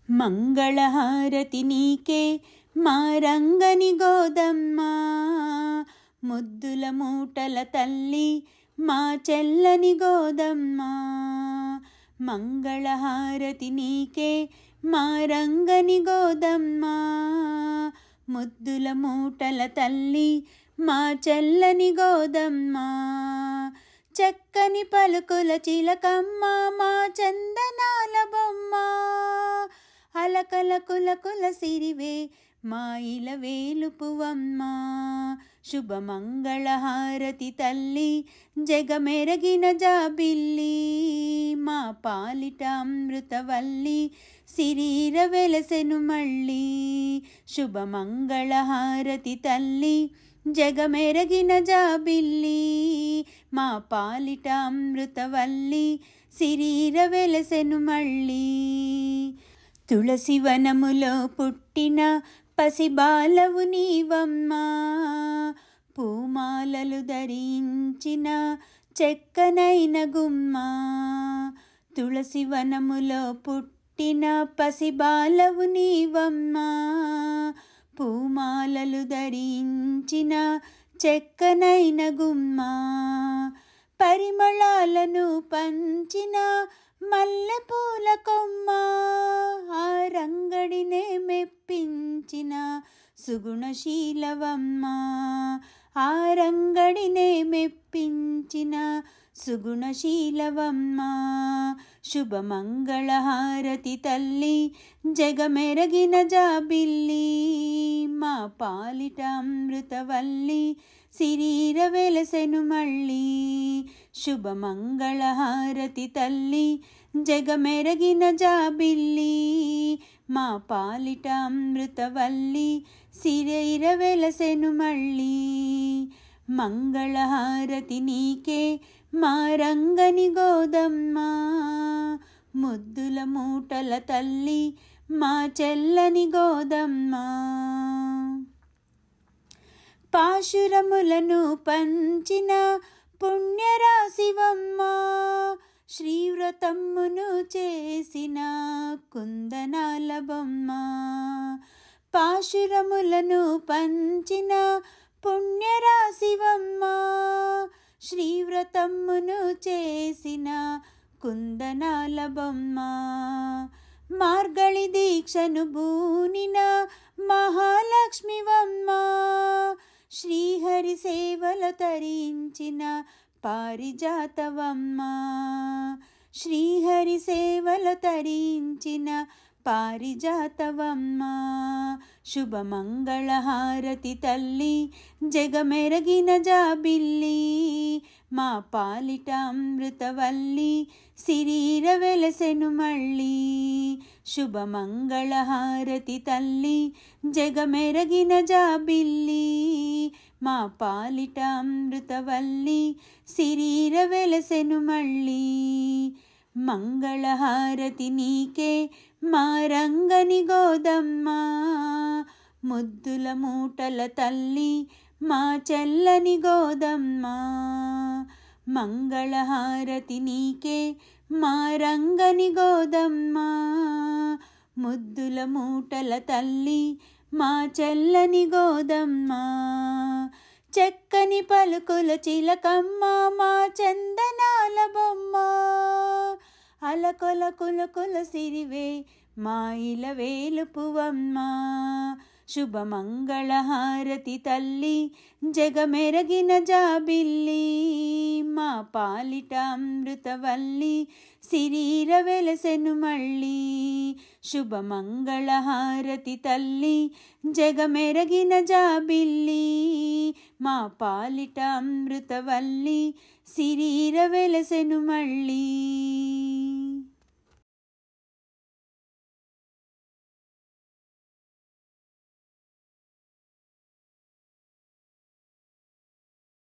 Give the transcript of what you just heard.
మంగళహారతి నీకే మా రంగని గోదమ్మ, ముద్దుల మూటల తల్లి మా చెల్లని గోదమ్మ. మంగళహారతి నీకే మా రంగని గోదమ్మ, ముద్దుల మూటల తల్లి మా చెల్లని గోదమ్మ. చక్కని పలుకుల చిలకమ్మ మా చందనాల బొమ్మ, అలకల కులకుల సిరివే మా ఇల వేలుపువమ్మ. శుభమంగళహారతి తల్లి జగమెరగిన జాబిల్లి, మా పాలిట అమృతవల్లి సిరీర వెలసెను మళ్ళీ. శుభమంగళహారతి తల్లి జగమెరగిన జాబిల్లి, మా పాలిట అమృతవల్లి సిరీర వెలసెను మళ్ళీ. తులసి వనములో పుట్టిన పసిబాలవు నీవమ్మా, పూమాలలు ధరించిన చెక్కనైన గుమ్మ. తులసి వనములో పుట్టిన పసిబాలవు నీవమ్మా, పూమాలలు ధరించిన చెక్కనైన గుమ్మ. పరిమళాలను పంచిన మల్లెపూల కొమ్మ, ఆ రంగడినే మెప్పించిన సుగుణశీలవమ్మ. ఆ రంగడినే మెప్పించిన సుగుణశీలవమ్మ. శుభమంగళహారతి తల్లి జగమెరగిన జాబిల్లి, మా పాలిట అమృతవల్లి సిరీర వెలసెను మళ్ళీ. శుభమంగళహారతి తల్లి జగమెరగిన జాబిల్లి, మా పాలిట అమృతవల్లి సిరీర వెలసెను మళ్ళీ. మంగళహారతి నీకే మా రంగని గోదమ్మ, ముద్దుల మూటల తల్లి మా చెల్లని గోదమ్మ. పాశురములను పంచిన పుణ్యరాశివమ్మ, శ్రీవ్రతమ్మును చేసిన కుందనాల బొమ్మ. పాశురములను పంచిన పుణ్యరాశివమ్మ, శ్రీవ్రతమ్మును చేసిన కుందనాల బొమ్మ. మార్గళి దీక్షను బూనిన మహాలక్ష్మివమ్మ, శ్రీహరి సేవల తరించిన పారిజాతవమ్మ. శ్రీహరి సేవల తరించిన పారిజాతవమ్మ. శుభమంగళహారతి తల్లి జగమెరగిన జాబిల్లి, మా పాలిట అమృతవల్లి సిరీర వెలసెను మళ్ళీ. శుభమంగళహారతి తల్లి జగమెరగిన జాబిల్లి, మా పాలిట అమృతవల్లి సిరీర వెలసెను మళ్ళీ. మంగళహారతి నీకే మా రంగని గోదమ్మ, ముద్దుల మూటల తల్లి మా చెల్లని గోదమ్మ. మంగళహారతి నీకే మా రంగని గోదమ్మ, ముద్దుల మూటల తల్లి మా చెల్లని గోదమ్మ. చక్కని పలుకుల చిలకమ్మ మా చందనాల బొమ్మ, అలకొల కులకుల సిరివే మా ఇల వేలుపువమ్మ. శుభమంగళహారతి తల్లి జగమెరగిన జాబిల్లి, మా పాలిట అమృతవల్లి సిరీర వెలసెను మళ్ళీ. శుభమంగళహారతి తల్లి జగమెరగిన జాబిల్లి, మా పాలిట అమృతవల్లి సిరీర వెలసెను మళ్ళీ.